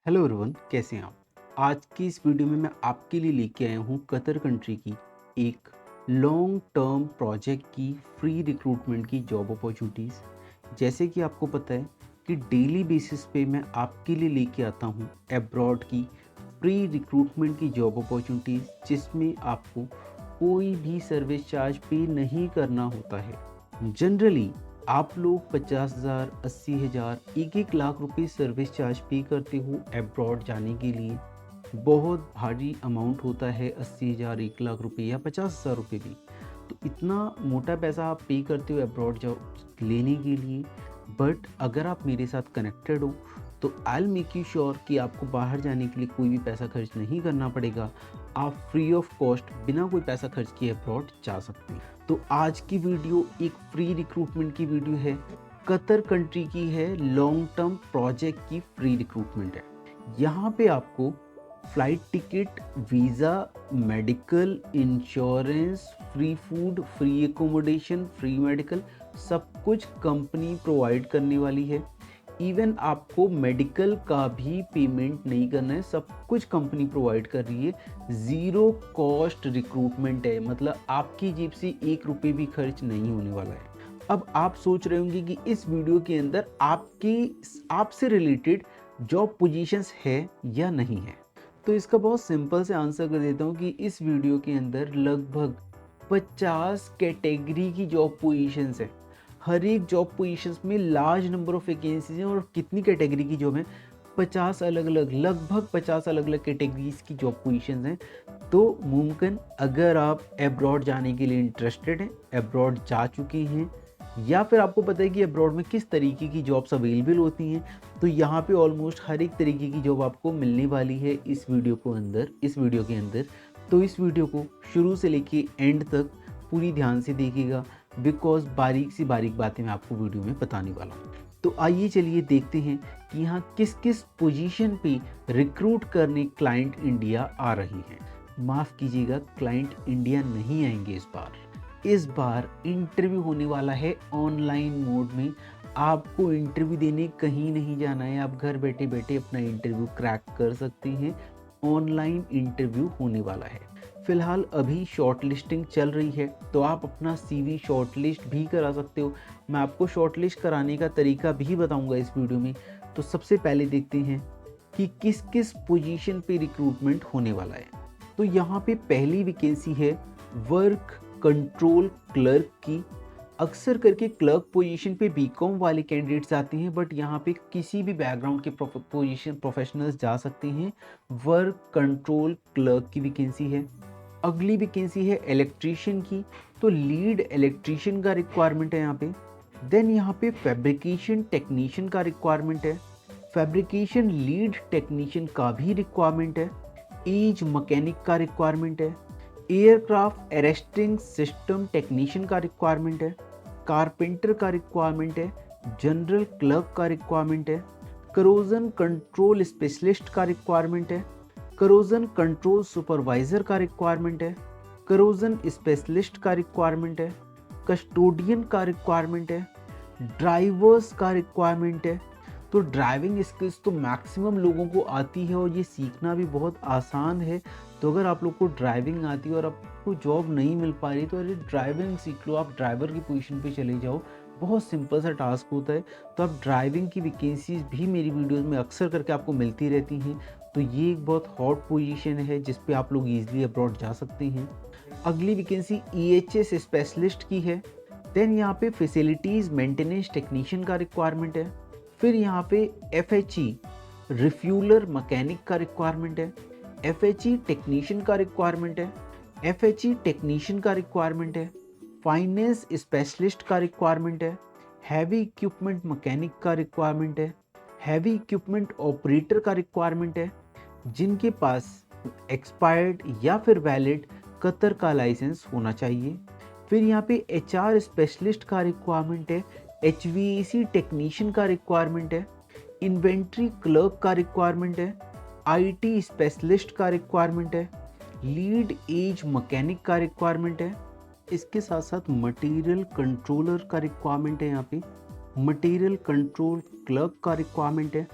Hello everyone, कैसे हैं आप। आज की इस वीडियो में मैं आपके लिए लेके आया हूँ कतर कंट्री की एक लॉन्ग टर्म प्रोजेक्ट की फ्री रिक्रूटमेंट की जॉब अपॉर्चुनिटीज़। जैसे कि आपको पता है कि डेली बेसिस पे मैं आपके लिए लेके आता हूँ अब्रॉड की फ्री रिक्रूटमेंट की जॉब अपॉर्चुनिटीज़, जिसमें आपको कोई भी सर्विस चार्ज पे नहीं करना होता है। जनरली आप लोग 50,000, 80,000, 1-1 लाख रुपए सर्विस चार्ज पे करते हो अब्रॉड जाने के लिए। बहुत भारी अमाउंट होता है 80,000, 1 लाख रुपए या 50,000 रुपए भी। तो इतना मोटा पैसा आप पे करते हो अब्रॉड जॉब लेने के लिए। बट अगर आप मेरे साथ कनेक्टेड हो तो I will make you sure कि आपको बाहर जाने के लिए कोई भी पैसा खर्च नहीं करना पड़ेगा। आप फ्री ऑफ कॉस्ट बिना कोई पैसा खर्च किए अब्रॉड जा सकते हैं। तो आज की वीडियो एक फ्री रिक्रूटमेंट की वीडियो है। कतर कंट्री की है, लॉन्ग टर्म प्रोजेक्ट की फ्री रिक्रूटमेंट है। यहाँ पे आपको flight ticket, visa, medical, insurance, free food, free accommodation, free medical सब कुछ कंपनी प्रोवाइड करने वाली है। इवन आपको मेडिकल का भी पेमेंट नहीं करना है, सब कुछ कंपनी प्रोवाइड कर रही है। ज़ीरो कॉस्ट रिक्रूटमेंट है, मतलब आपकी जेब से 1 रुपये भी खर्च नहीं होने वाला है। अब आप सोच रहे होंगे कि इस वीडियो के अंदर आपसे रिलेटेड जॉब पोजीशंस है या नहीं है। तो इसका बहुत सिंपल से आंसर कर देता हूँ कि इस वीडियो के अंदर लगभग 50 कैटेगरी की जॉब पोजीशंस है। हर एक जॉब पोजीशंस में लार्ज नंबर ऑफ वैकेंसीज हैं और कितनी कैटेगरी की जॉब है, 50 अलग अलग, लगभग 50 अलग अलग कैटेगरीज की जॉब पोजीशंस हैं। तो मुमकिन अगर आप अब्रॉड जाने के लिए इंटरेस्टेड हैं, अब्रॉड जा चुके हैं, या फिर आपको पता है कि अब्रॉड में किस तरीके की जॉब्स अवेलेबल होती हैं, तो यहाँ पे ऑलमोस्ट हर एक तरीके की जॉब आपको मिलने वाली है इस वीडियो के अंदर। तो इस वीडियो को शुरू से लेके एंड तक पूरी ध्यान से देखिएगा, बिकॉज बारीक सी बारीक बातें मैं आपको वीडियो में बताने वाला हूँ। तो आइए चलिए देखते हैं कि यहाँ किस किस पोजीशन पे रिक्रूट करने क्लाइंट इंडिया आ रही हैं। माफ़ कीजिएगा, क्लाइंट इंडिया नहीं आएंगे इस बार। इस बार इंटरव्यू होने वाला है ऑनलाइन मोड में। आपको इंटरव्यू देने कहीं नहीं जाना है, आप घर बैठे बैठे अपना इंटरव्यू क्रैक कर सकते हैं। ऑनलाइन इंटरव्यू होने वाला है। फिलहाल अभी शॉर्ट लिस्टिंग चल रही है, तो आप अपना सीवी शॉर्ट लिस्ट भी करा सकते हो। मैं आपको शॉर्ट लिस्ट कराने का तरीका भी बताऊंगा इस वीडियो में। तो सबसे पहले देखते हैं कि किस किस पोजीशन पे रिक्रूटमेंट होने वाला है। तो यहाँ पे पहली वैकेंसी है वर्क कंट्रोल क्लर्क की। अक्सर करके क्लर्क पोजीशन पे बीकॉम वाले कैंडिडेट्स आते हैं, बट यहाँ पे किसी भी बैकग्राउंड के पोजीशन प्रोफेशनल्स जा सकते हैं। वर्क कंट्रोल क्लर्क की वैकेंसी है। अगली वैकेंसी है इलेक्ट्रीशियन की, तो लीड इलेक्ट्रीशियन का रिक्वायरमेंट है यहाँ पे। देन यहाँ पे फैब्रिकेशन टेक्नीशियन का रिक्वायरमेंट है। फैब्रिकेशन लीड टेक्नीशियन का भी रिक्वायरमेंट है। एज मैकेनिक का रिक्वायरमेंट है। एयरक्राफ्ट अरेस्टिंग सिस्टम टेक्नीशियन का रिक्वायरमेंट है। कारपेंटर का रिक्वायरमेंट है। जनरल क्लर्क का रिक्वायरमेंट है। करोजन कंट्रोल स्पेशलिस्ट का रिक्वायरमेंट है। करोजन कंट्रोल सुपरवाइजर का रिक्वायरमेंट है। करोजन स्पेशलिस्ट का रिक्वायरमेंट है। कस्टोडियन का रिक्वायरमेंट है। ड्राइवर्स का रिक्वायरमेंट है। तो ड्राइविंग स्किल्स तो मैक्सिमम लोगों को आती है और ये सीखना भी बहुत आसान है। तो अगर आप लोग को ड्राइविंग आती है और आपको जॉब नहीं मिल पा रही, तो अरे ड्राइविंग सीख लो, आप ड्राइवर की पोजीशन पे चले जाओ। बहुत सिंपल सा टास्क होता है। तो आप ड्राइविंग की वैकेंसीज भी मेरी वीडियोस में अक्सर करके आपको मिलती रहती हैं। तो ये एक बहुत हॉट पोजीशन है जिस पे आप लोग ईजिली अब्रॉड जा सकते हैं। अगली वैकेंसी EHS स्पेशलिस्ट की है। देन यहाँ पे फैसिलिटीज़ मेंटेनेंस टेक्नीशियन का रिक्वायरमेंट है। फिर यहाँ पे FHE रिफ्यूलर मैकेनिक का रिक्वायरमेंट है। FHE टेक्नीशियन का रिक्वायरमेंट है। FHE टेक्नीशियन का रिक्वायरमेंट है। फाइनेंस स्पेशलिस्ट का रिक्वायरमेंट है। हैवी इक्विपमेंट मैकेनिक का रिक्वायरमेंट है। हैवी इक्विपमेंट ऑपरेटर का रिक्वायरमेंट है, जिनके पास एक्सपायर्ड या फिर वैलिड कतर का लाइसेंस होना चाहिए। फिर यहाँ पे HR स्पेशलिस्ट का रिक्वायरमेंट है। HVAC टेक्नीशियन का रिक्वायरमेंट है। इन्वेंट्री क्लर्क का रिक्वायरमेंट है। IT स्पेशलिस्ट का रिक्वायरमेंट है। लीड एज मैकेनिक का रिक्वायरमेंट है। इसके साथ साथ मटेरियल कंट्रोलर का रिक्वायरमेंट है। यहाँ पे मटेरियल कंट्रोल क्लर्क का रिक्वायरमेंट है।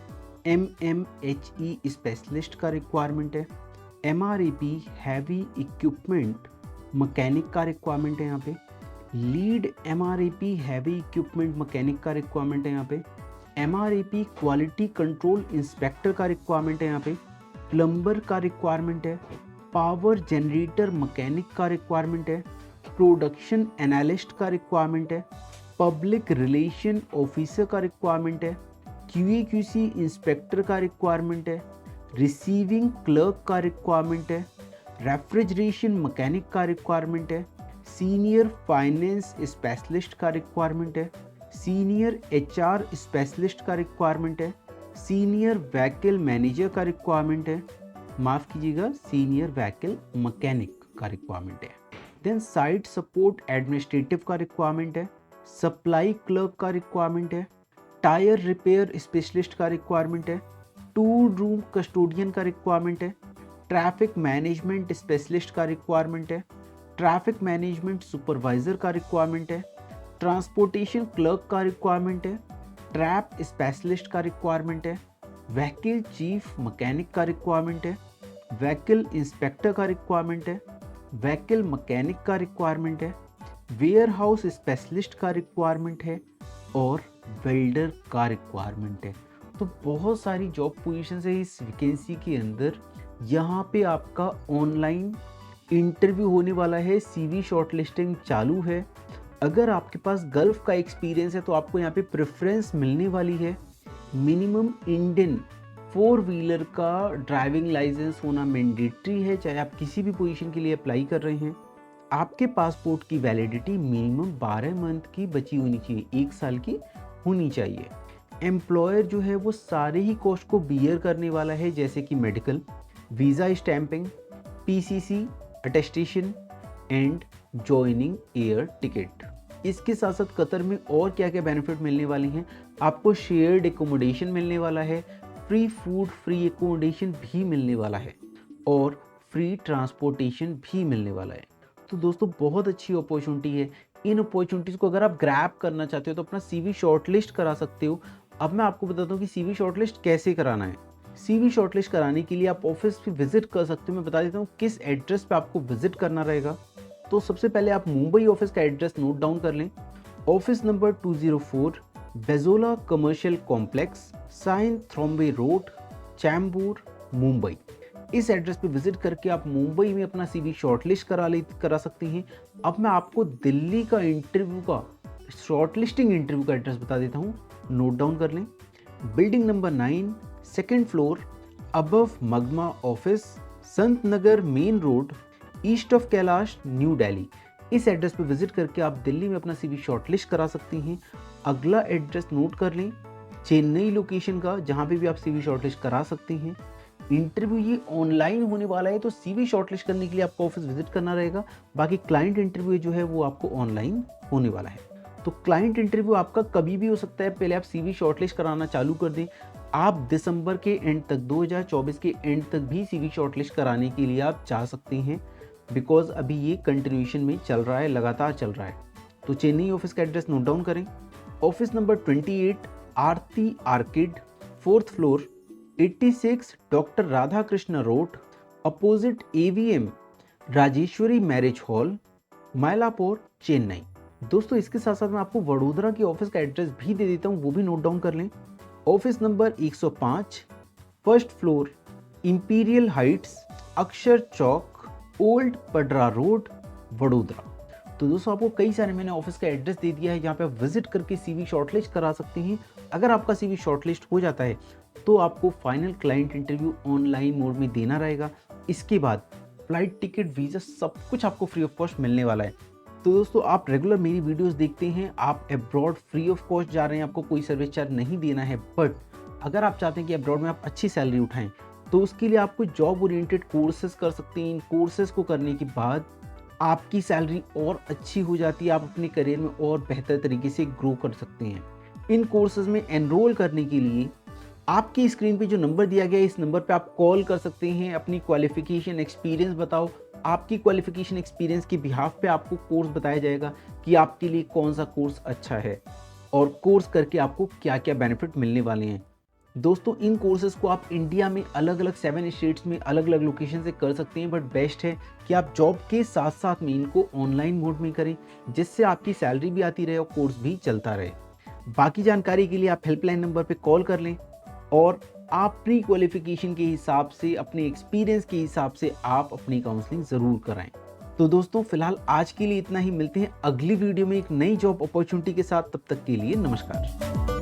MMHE स्पेशलिस्ट का रिक्वायरमेंट है, MRAP हैवी इक्विपमेंट मैकेनिक का रिक्वायरमेंट है यहाँ पे, lead MRAP heavy equipment mechanic का रिक्वायरमेंट है यहाँ पे, MRAP क्वालिटी कंट्रोल इंस्पेक्टर का रिक्वायरमेंट है यहाँ पे, प्लम्बर का रिक्वायरमेंट है, पावर जनरेटर मैकेनिक का रिक्वायरमेंट है, प्रोडक्शन एनालिस्ट का रिक्वायरमेंट है, पब्लिक रिलेशन ऑफिसर का रिक्वायरमेंट है, QA/QC इंस्पेक्टर का रिक्वायरमेंट है, रिसीविंग क्लर्क का रिक्वायरमेंट है, रेफ्रिजरेशन मैकेनिक का रिक्वायरमेंट है, सीनियर फाइनेंस स्पेशलिस्ट का रिक्वायरमेंट है, सीनियर HR स्पेशलिस्ट का रिक्वायरमेंट है, सीनियर व्हीकल मैनेजर का रिक्वायरमेंट है, माफ़ कीजिएगा सीनियर व्हीकल मैकेनिक का रिक्वायरमेंट है। देन साइट सपोर्ट एडमिनिस्ट्रेटिव का रिक्वायरमेंट है, सप्लाई क्लर्क का रिक्वायरमेंट है, टायर रिपेयर स्पेशलिस्ट का रिक्वायरमेंट है, टूर रूम कस्टोडियन का रिक्वायरमेंट है, ट्रैफिक मैनेजमेंट स्पेशलिस्ट का रिक्वायरमेंट है, ट्रैफिक मैनेजमेंट सुपरवाइजर का रिक्वायरमेंट है, ट्रांसपोर्टेशन क्लर्क का रिक्वायरमेंट है, ट्रैप स्पेशलिस्ट का रिक्वायरमेंट है, व्हीकल चीफ मैकेनिक का रिक्वायरमेंट है, व्हीकल इंस्पेक्टर का रिक्वायरमेंट है, व्हीकल मैकेनिक का रिक्वायरमेंट है, वेयर हाउस स्पेशलिस्ट का रिक्वायरमेंट है और वेल्डर का रिक्वायरमेंट है। तो बहुत सारी जॉब पोजीशन है इस वैकेंसी के अंदर। यहाँ पे आपका ऑनलाइन इंटरव्यू होने वाला है, CV शॉर्टलिस्टिंग चालू है। अगर आपके पास गल्फ का एक्सपीरियंस है तो आपको यहाँ पे प्रेफरेंस मिलने वाली है। मिनिमम इंडियन 4 व्हीलर का ड्राइविंग लाइसेंस होना मैंडेटरी है, चाहे आप किसी भी पोजीशन के लिए अप्लाई कर रहे हैं। आपके पासपोर्ट की वैलिडिटी मिनिमम 12 मंथ की बची होनी चाहिए, 1 साल की होनी चाहिए। एम्प्लॉयर जो है वो सारे ही कॉस्ट को बियर करने वाला है, जैसे कि medical, visa stamping, PCC attestation and joining air ticket. इसके साथ साथ कतर में और क्या क्या बेनिफिट मिलने वाली हैं, आपको शेयर्ड एकोमोडेशन मिलने वाला है, फ्री फूड फ्री एकोमोडेशन भी मिलने वाला है और फ्री ट्रांसपोर्टेशन भी मिलने वाला है। तो दोस्तों बहुत अच्छी अपॉर्चुनिटी है। इन अपॉर्चुनिटीज़ को अगर आप ग्रैब करना चाहते हो तो अपना CV शॉर्टलिस्ट करा सकते हो। अब मैं आपको बताता हूँ कि CV शॉर्टलिस्ट कैसे कराना है। CV शॉर्टलिस्ट कराने के लिए आप ऑफिस पे विजिट कर सकते हो। मैं बता देता हूँ किस एड्रेस पे आपको विजिट करना रहेगा। तो सबसे पहले आप मुंबई ऑफिस का एड्रेस नोट डाउन कर लें। Office number 204 Bezzola commercial complex, Sion Trombay road, Chembur, Mumbai. इस एड्रेस पे विजिट करके आप मुंबई में अपना CV शॉर्टलिस्ट करा सकते हैं। अब मैं आपको दिल्ली का इंटरव्यू का शॉर्टलिस्टिंग इंटरव्यू का एड्रेस बता देता हूँ, नोट डाउन कर लें। Building number 9, second floor, above Magma office, Sant Nagar main road, east of Kailash, New Delhi. इस एड्रेस पे विजिट करके आप दिल्ली में अपना CV शॉर्टलिस्ट करा सकते हैं। अगला एड्रेस नोट कर लें, चेन्नई लोकेशन का, जहाँ पे भी आप CV शॉर्टलिस्ट करा सकते हैं। इंटरव्यू ये ऑनलाइन होने वाला है, तो CV शॉर्टलिस्ट करने के लिए आपको ऑफिस विजिट करना रहेगा। बाकी क्लाइंट इंटरव्यू जो है वो आपको ऑनलाइन होने वाला है। तो क्लाइंट इंटरव्यू आपका कभी भी हो सकता है, पहले आप CV शॉर्टलिस्ट कराना चालू कर दें। आप दिसंबर के एंड तक, 2024 के एंड तक भी CV शॉर्टलिस्ट कराने के लिए आप चाह सकते हैं, बिकॉज अभी ये कंटिन्यूएशन में चल रहा है, लगातार चल रहा है। तो चेन्नई ऑफिस का एड्रेस नोट डाउन करें। Office number 28 Aarti orchid, 4th floor, 86 doctor Radha Krishna road, opposite AVM Rajeshwari marriage hall, Mylapore, Chennai. दोस्तों इसके साथ साथ मैं आपको वडोदरा की ऑफिस का एड्रेस भी दे देता हूँ, वो भी नोट डाउन कर लें। Office number 105, 1st floor, imperial Heights, अक्षर चौक, ओल्ड पडरा रोड, वडोदरा। तो दोस्तों आपको कई सारे मैंने ऑफिस का एड्रेस दे दिया है, जहाँ पे आप विजिट करके CV शॉर्टलिस्ट करा सकते हैं। अगर आपका CV शॉर्टलिस्ट हो जाता है तो आपको final client interview online mode में देना रहेगा। इसके बाद फ्लाइट टिकट, वीज़ा, सब कुछ आपको फ्री ऑफ कॉस्ट मिलने वाला है। तो दोस्तों आप रेगुलर मेरी वीडियोस देखते हैं, आप अब्रॉड फ्री ऑफ कॉस्ट जा रहे हैं, आपको कोई सर्विस चार्ज नहीं देना है। बट अगर आप चाहते हैं कि अब्रॉड में आप अच्छी सैलरी उठाएं, तो उसके लिए आपको जॉब ओरिएंटेड कोर्सेज कर सकते हैं। इन कोर्सेज को करने के बाद आपकी सैलरी और अच्छी हो जाती है, आप अपने करियर में और बेहतर तरीके से ग्रो कर सकते हैं। इन कोर्सेज में एनरोल करने के लिए आपकी स्क्रीन पे जो नंबर दिया गया है, इस नंबर पे आप कॉल कर सकते हैं। अपनी क्वालिफिकेशन, एक्सपीरियंस बताओ। आपकी क्वालिफिकेशन, एक्सपीरियंस के बिहाफ पे आपको कोर्स बताया जाएगा कि आपके लिए कौन सा कोर्स अच्छा है और कोर्स करके आपको क्या क्या बेनिफिट मिलने वाले हैं। दोस्तों इन कोर्सेज़ को आप इंडिया में अलग-अलग 7 स्टेट्स में अलग-अलग लोकेशन से कर सकते हैं, बट बेस्ट है कि आप जॉब के साथ-साथ में इनको ऑनलाइन मोड में करें, जिससे आपकी सैलरी भी आती रहे और कोर्स भी चलता रहे। बाकी जानकारी के लिए आप हेल्पलाइन नंबर पे कॉल कर लें और आप प्री क्वालिफ़िकेशन के हिसाब से, अपने एक्सपीरियंस के हिसाब से आप अपनी काउंसलिंग ज़रूर कराएँ। तो दोस्तों फिलहाल आज के लिए इतना ही, मिलते हैं अगली वीडियो में एक नई जॉब अपॉर्च्युनिटी के साथ, तब तक के लिए नमस्कार।